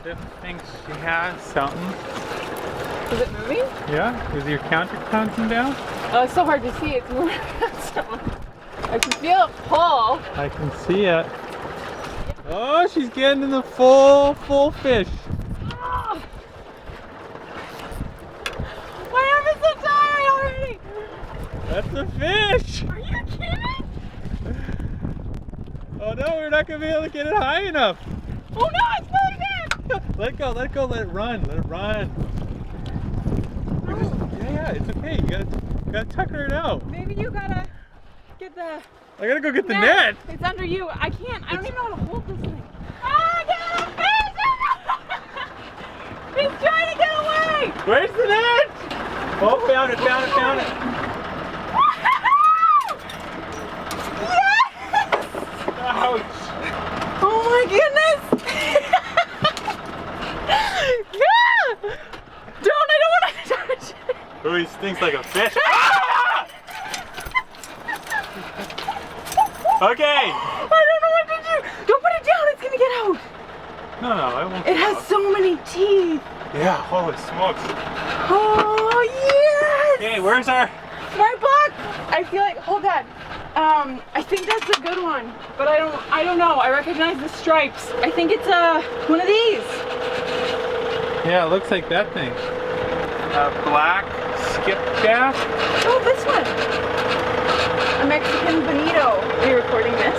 Tiff thinks she has something. Is it moving? Yeah? Is your counter counting down? Oh, it's so hard to see. It's moving. I can feel it pull. I can see it. Oh, she's getting in the full fish. Oh. My arm is so tired already. That's a fish. Are you kidding? Oh no, we're not gonna be able to get it high enough. Oh no, it's pulling back. Let it go, let it go, let it run, let it run. Yeah, it's okay. You gotta tucker it out. Maybe you gotta get the I gotta go get the net. It's under you. I can't. I don't even know how to hold this thing. Ah, get a fish! He's trying to get away! Where's the net? Oh, found it. Yes! Ouch. Oh my goodness! Yeah! I don't want to touch it. Oh, he stinks like a fish. Okay. I don't know what to do. Don't put it down. It's gonna get out. No, I won't. It has so many teeth. Yeah, holy smokes. Oh yes! Okay, where's our... My buck! I feel like, hold that. I think that's a good one, but I don't know. I recognize the stripes. I think it's one of these. Yeah, it looks like that thing. Black skipjack. Oh, this one. A Mexican Bonito. We're recording this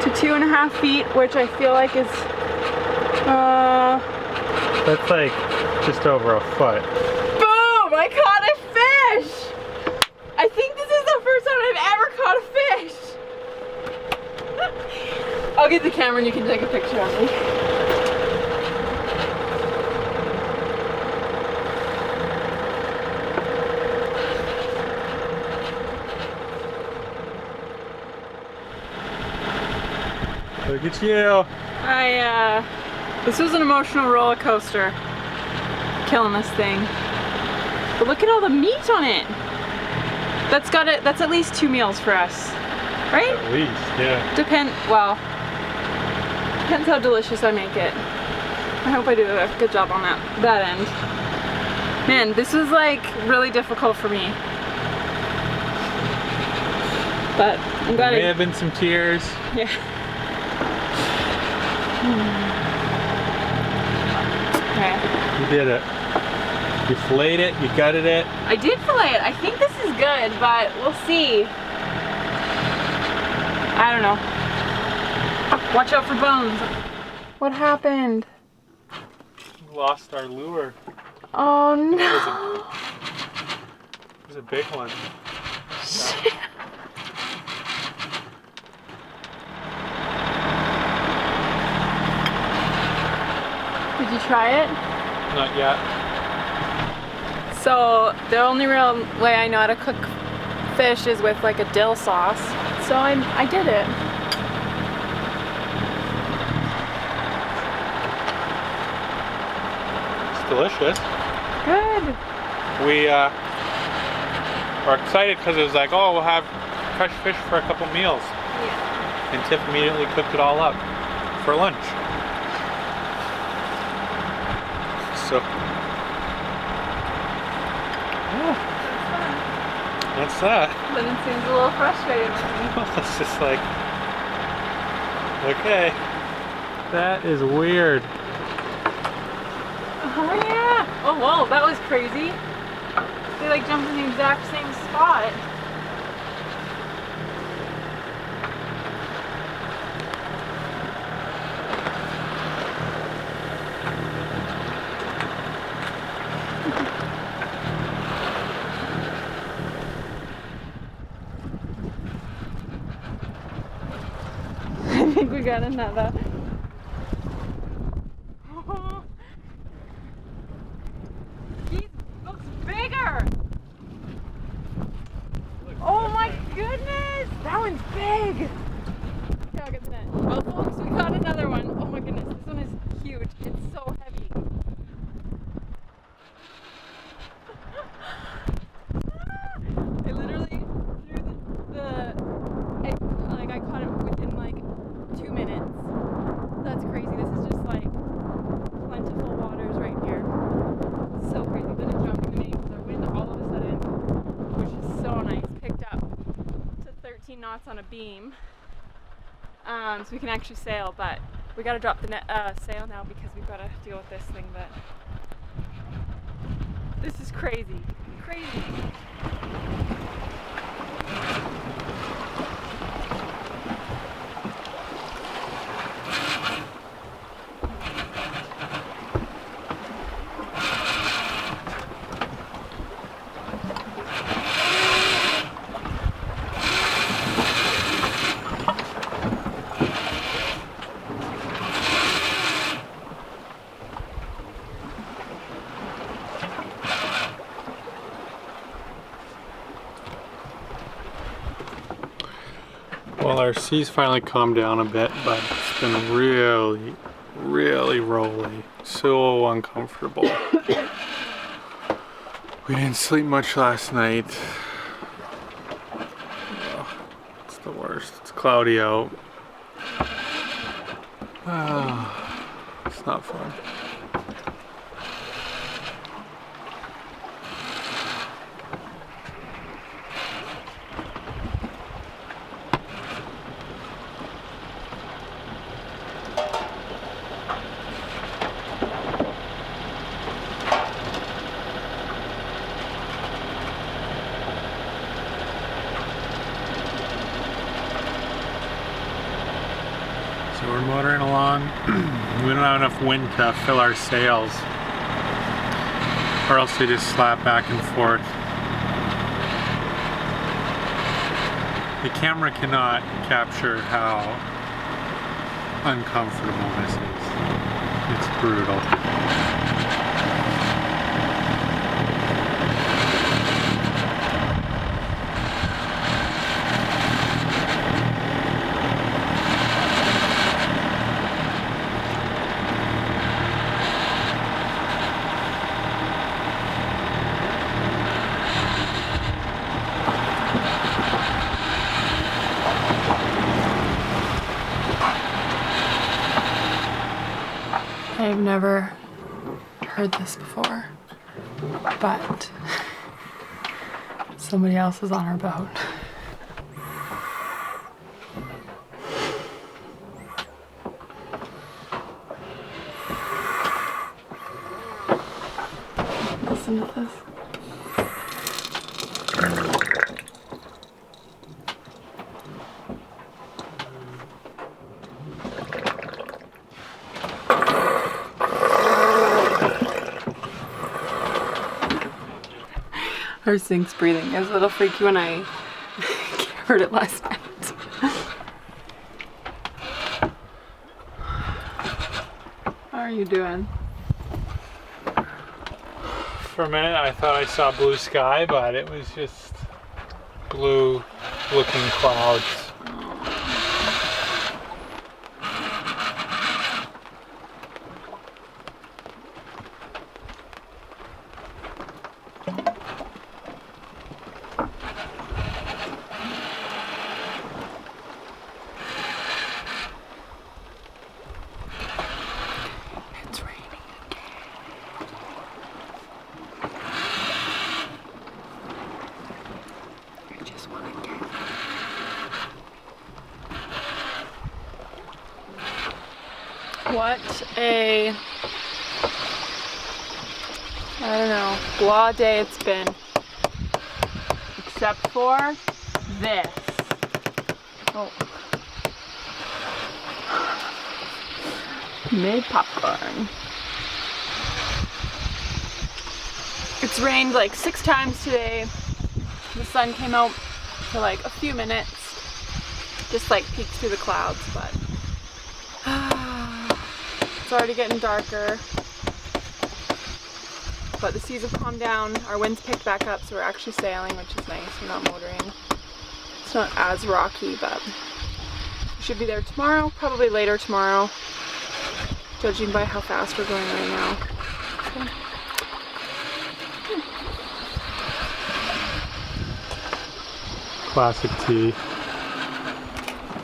to 2.5 feet, which I feel like is That's like just over a foot. boom! I caught a fish. I think this is the first time I've ever caught a fish. I'll get the camera and you can take a picture of me. Look at you. This was an emotional roller coaster, killing this thing. But look at all the meat on it. That's at least 2 meals for us, right? At least, yeah. Depends how delicious I make it. I hope I do a good job on that end. Man, this was like really difficult for me. But I'm glad There may have been some tears. Yeah. Okay. You did it. You filleted it, you gutted it. I did fillet it. I think this is good, but we'll see. I don't know. Watch out for bones. What happened? We lost our lure. Oh no. It was a big one. Shit. Did you try it? Not yet. So the only real way I know how to cook fish is with like a dill sauce. So I did it. It's delicious. Good. We are excited because it was like, oh, we'll have fresh fish for a couple meals. Yeah. And Tiff immediately cooked it all up for lunch. So, yeah, that's that. Lyndon seems a little frustrated with me. It's just like, okay. That is weird. Oh yeah. Oh whoa, that was crazy. They like jumped in the exact same spot. I think we got another. He looks bigger. Oh my goodness, that one's big. Okay, I'll get the net. Well, folks, we got another one. Oh my goodness, this one is huge. It's so heavy. I literally threw I caught it within like 2 minutes. now it's on a beam, so we can actually sail, but we gotta drop the sail now because we've gotta deal with this thing, but this is crazy. Crazy. Well, our seas finally calmed down a bit, but it's been really, really rolly. So uncomfortable. We didn't sleep much last night. Oh, it's the worst. It's cloudy out. Oh, it's not fun. So we're motoring along. We don't have enough wind to fill our sails, or else they just slap back and forth. The camera cannot capture how uncomfortable this is. It's brutal. I've never heard this before, but somebody else is on our boat. Listen to this. Our sink's breathing. It was a little freaky when I heard it last night. How are you doing? For a minute I thought I saw blue sky, but it was just blue looking clouds. What a, I don't know, blah day it's been. Except for this. Oh. Made popcorn. It's rained like 6 times today. The sun came out for like a few minutes. Just like peeked through the clouds, but it's already getting darker. But the seas have calmed down. Our wind's picked back up, so we're actually sailing, which is nice. We're not motoring. It's not as rocky, but we should be there tomorrow, probably later tomorrow, judging by how fast we're going right now. Classic tea.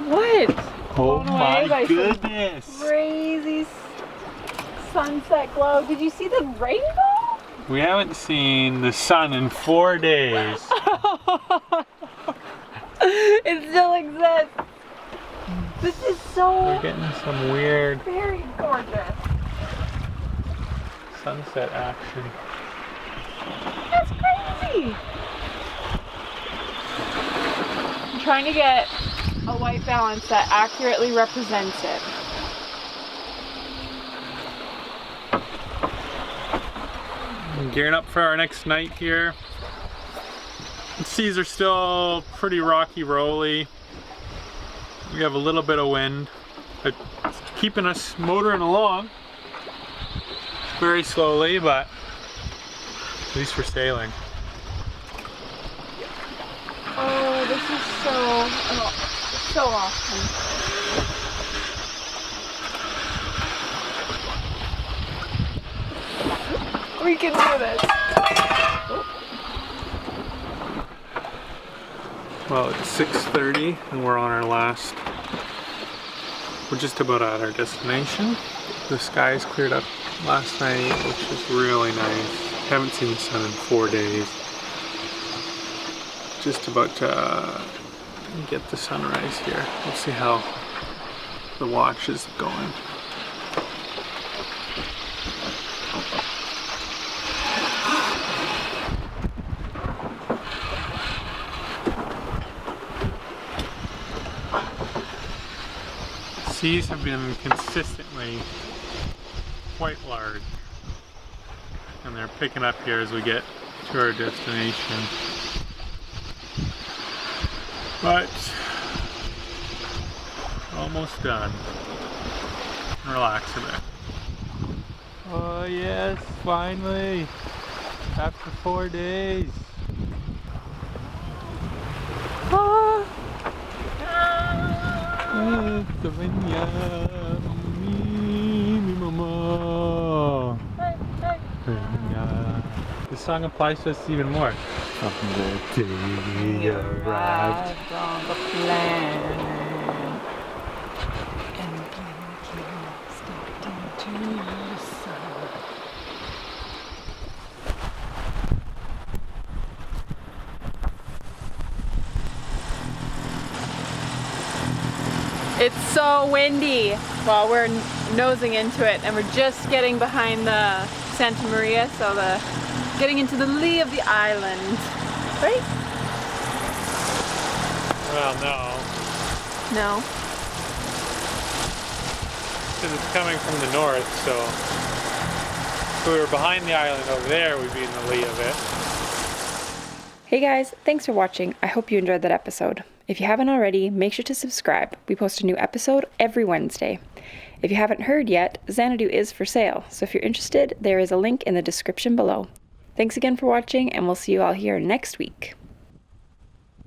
What? Oh my by goodness! some crazy sunset glow. Did you see the rainbow? We haven't seen the sun in 4 days. It still exists. This is so We're getting some weird very gorgeous. sunset action. That's crazy. I'm trying to get a white balance that accurately represents it. I'm gearing up for our next night here. The seas are still pretty rocky, rolly. We have a little bit of wind, but it's keeping us motoring along very slowly, but at least we're sailing. Oh, this is so awesome. We can do this. Well, it's 6:30 and we're on our last. We're just about at our destination. The skies cleared up last night, which was really nice. Haven't seen the sun in 4 days. Just about to get the sunrise here. We'll see how the watch is going. Seas have been consistently quite large, and they're picking up here as we get to our destination. But almost done. Relax a bit. Oh yes, finally! After 4 days. Ah. This song applies to us even more. From the day we arrived on the planet and stepped into the sun. It's so windy while we're nosing into it, and we're just getting behind the Santa Maria, so getting into the lee of the island, right? Well, no. No. Because it's coming from the north, so if we were behind the island over there, we'd be in the lee of it. Hey guys, thanks for watching. I hope you enjoyed that episode. If you haven't already, make sure to subscribe. We post a new episode every Wednesday. If you haven't heard yet, Xanadu is for sale, so if you're interested, there is a link in the description below. Thanks again for watching, and we'll see you all here next week.